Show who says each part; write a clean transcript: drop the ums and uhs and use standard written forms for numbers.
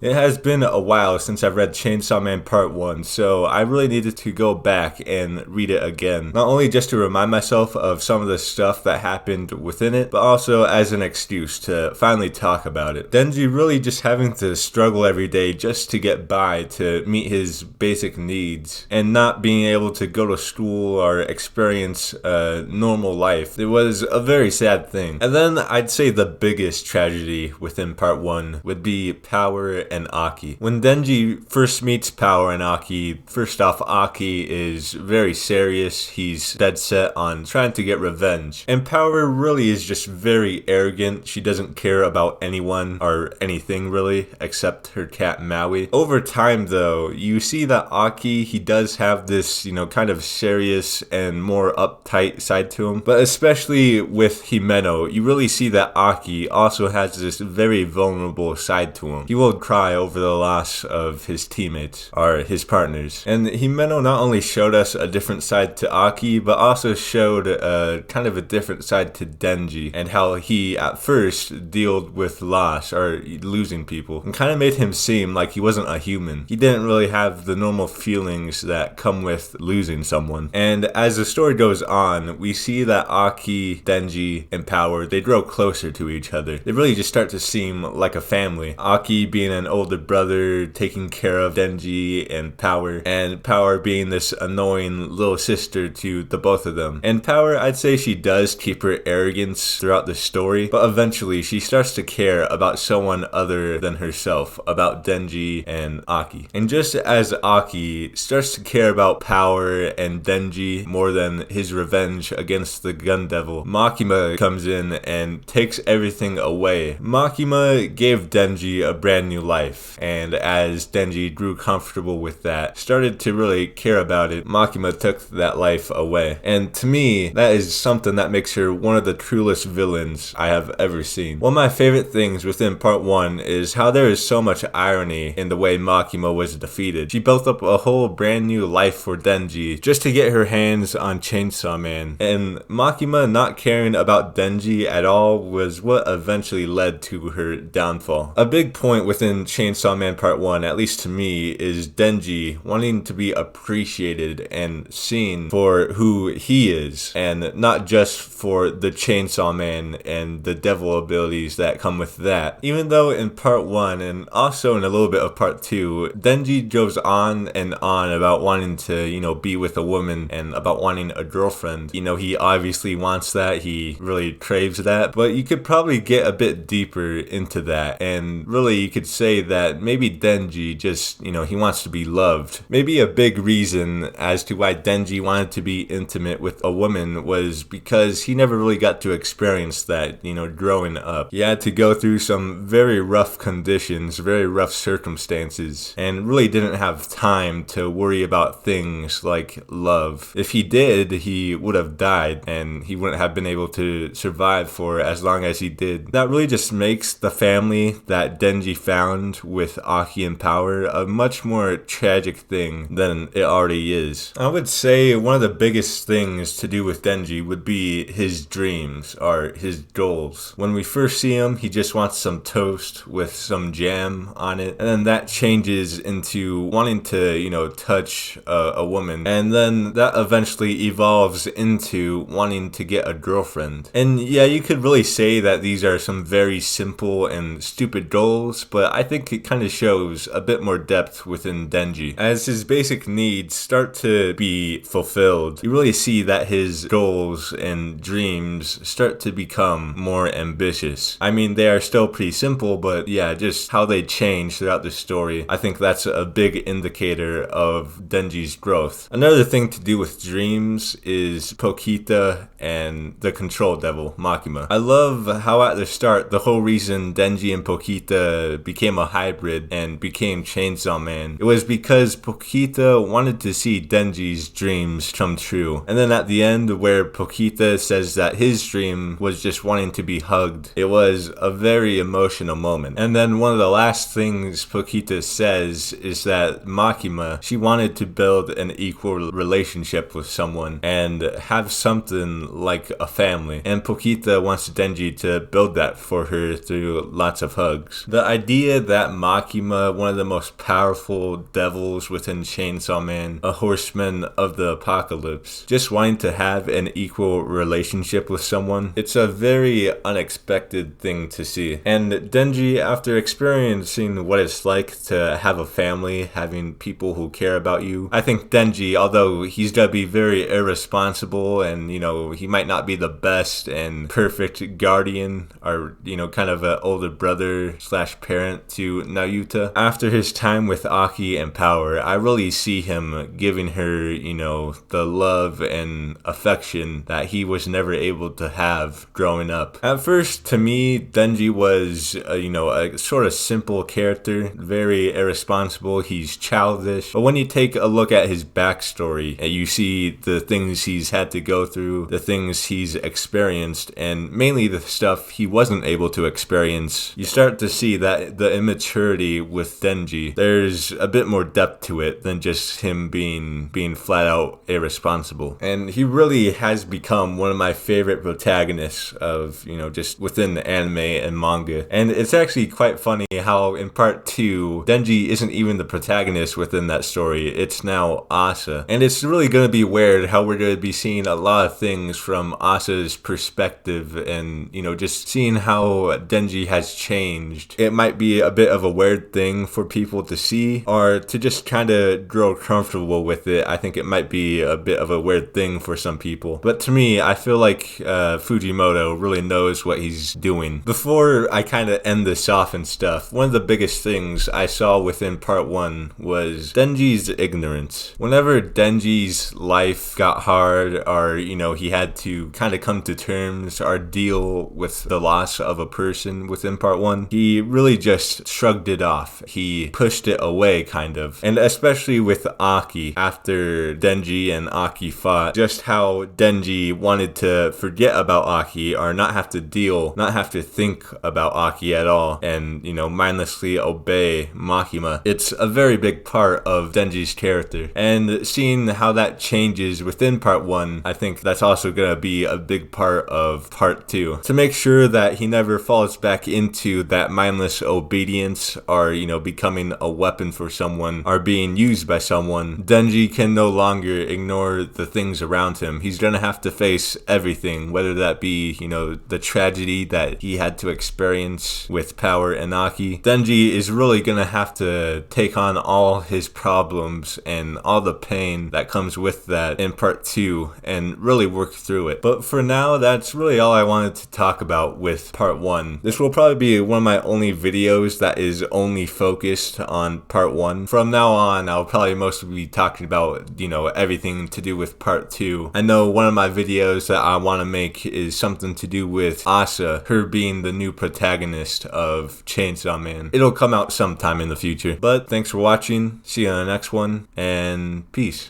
Speaker 1: It has been a while since I've read Chainsaw Man Part 1, so I really needed to go back and read it again. Not only just to remind myself of some of the stuff that happened within it, but also as an excuse to finally talk about it. Genji really just having to struggle every day just to get by, to meet his basic needs, and not being able to go to school or experience a normal life. It was a very sad thing. And then I'd say the biggest tragedy within Part 1 would be Power and Aki. When Genji first meets Power and Aki, first off, Aki is very serious. He's dead set on trying to get revenge. And Power really is just very arrogant. She doesn't care about anyone or anything really, except her cat Maui. Over time though, you see that Aki, he does have this, kind of serious and more uptight side to him. But especially with Himeno, you really see that Aki also has this very vulnerable side to him. He will cry over the loss of his teammates or his partners. And Himeno not only showed us a different side to Aki, but also showed kind of a different side to Genji and how he at first dealt with loss or losing people and kind of made him seem like he wasn't a human. He didn't really have the normal feelings that come with losing someone. And as the story goes on, we see that Aki, Genji, and Power, they grow closer to each other. They really just start to seem like a family. Aki being an older brother taking care of Genji and Power being this annoying little sister to the both of them. And Power, I'd say she does keep her arrogance throughout the story, but eventually she starts to care about someone other than herself, about Genji and Aki. And just as Aki starts to care about Power and Genji more than his revenge against the gun devil, Makima comes in and takes everything away. Makima gave Genji a brand new life, and as Genji grew comfortable with that, started to really care about it, Makima took that life away. And to me, that is something that makes her one of the truest villains I have ever seen. One of my favorite things within Part 1 is how there is so much irony in the way Makima was defeated. She built up a whole brand new life for Genji just to get her hands on Chainsaw Man. And Makima not caring about Genji at all was what eventually led to her downfall. A big point within Chainsaw Man Part 1, at least to me, is Genji wanting to be appreciated and seen for who he is, and not just for the Chainsaw Man and the devil abilities that come with that. Even though in Part 1, and also in a little bit of Part 2, Genji goes on and on about wanting to, be with a woman and about wanting a girlfriend. He obviously wants that, he really craves that, but you could probably get a bit deeper into that, and really you could say that maybe Genji just, he wants to be loved. Maybe a big reason as to why Genji wanted to be intimate with a woman was because he never really got to experience that, growing up. He had to go through some very rough conditions, very rough circumstances, and really didn't have time to worry about things like love. If he did, he would have died, and he wouldn't have been able to survive for as long as he did. That really just makes the family that Genji found with Aki and Power a much more tragic thing than it already is. I would say one of the biggest things to do with Genji would be his dreams or his goals. When we first see him, he just wants some toast with some jam on it, and then that changes into wanting to, touch a woman, and then that eventually evolves into wanting to get a girlfriend. And yeah, you could really say that these are some very simple and stupid goals, but I think it kind of shows a bit more depth within Genji. As his basic needs start to be fulfilled, you really see that his goals and dreams start to become more ambitious. I mean, they are still pretty simple, but yeah, just how they change throughout the story, I think that's a big indicator of Genji's growth. Another thing to do with dreams is Pokita and the control devil, Makima. I love how at the start, the whole reason Genji and Pokita became a hybrid and became Chainsaw Man, it was because Pokita wanted to see Genji's dreams come true. And then at the end, where Pokita says that his dream was just wanting to be hugged, it was a very emotional moment. And then one of the last things Pokita says is that Makima, she wanted to build an equal relationship with someone and have something like a family. And Pokita wants Genji to build that for her through lots of hugs. The idea that, Makima, one of the most powerful devils within Chainsaw Man, a horseman of the apocalypse, just wanting to have an equal relationship with someone. It's a very unexpected thing to see. And Genji, after experiencing what it's like to have a family, having people who care about you, I think Genji, although he's gonna be very irresponsible and, you know, he might not be the best and perfect guardian or, you know, kind of an older brother slash parent to Nayuta, after his time with Aki and Power, I really see him giving her, you know, the love and affection that he was never able to have growing up. At first, to me, Genji was, you know, a sort of simple character, very irresponsible, he's childish, but when you take a look at his backstory, you see the things he's had to go through, the things he's experienced, and mainly the stuff he wasn't able to experience, you start to see that the immaturity with Genji, there's a bit more depth to it than just him being flat out irresponsible. And he really has become one of my favorite protagonists of, you know, just within the anime and manga. And it's actually quite funny how in part 2, Genji isn't even the protagonist within that story, it's now Asa. And it's really going to be weird how we're going to be seeing a lot of things from Asa's perspective and, you know, just seeing how Genji has changed. It might be a bit of a weird thing for people to see or to just kind of grow comfortable with it. I think it might be a bit of a weird thing for some people. But to me, I feel like Fujimoto really knows what he's doing. Before I kind of end this off and stuff, one of the biggest things I saw within part 1 was Denji's ignorance. Whenever Denji's life got hard or, you know, he had to kind of come to terms or deal with the loss of a person within part 1, he really just shrugged it off. He pushed it away, kind of. And especially with Aki, after Genji and Aki fought, just how Genji wanted to forget about Aki or not have to think about Aki at all and, you know, mindlessly obey Makima. It's a very big part of Genji's character. And seeing how that changes within part 1, I think that's also going to be a big part of part 2. To make sure that he never falls back into that mindless obedience or, you know, becoming a weapon for someone or being used by someone, Genji can no longer ignore the things around him. He's going to have to face everything, whether that be, you know, the tragedy that he had to experience with Power and Aki. Genji is really going to have to take on all his problems and all the pain that comes with that in part 2 and really work through it. But for now, that's really all I wanted to talk about with part 1. This will probably be one of my only videos that is only focused on part 1. From now on, I'll probably mostly be talking about, you know, everything to do with part 2. I know one of my videos that I want to make is something to do with Asa, her being the new protagonist of Chainsaw Man. It'll come out sometime in the future. But thanks for watching, see you on the next one, and peace.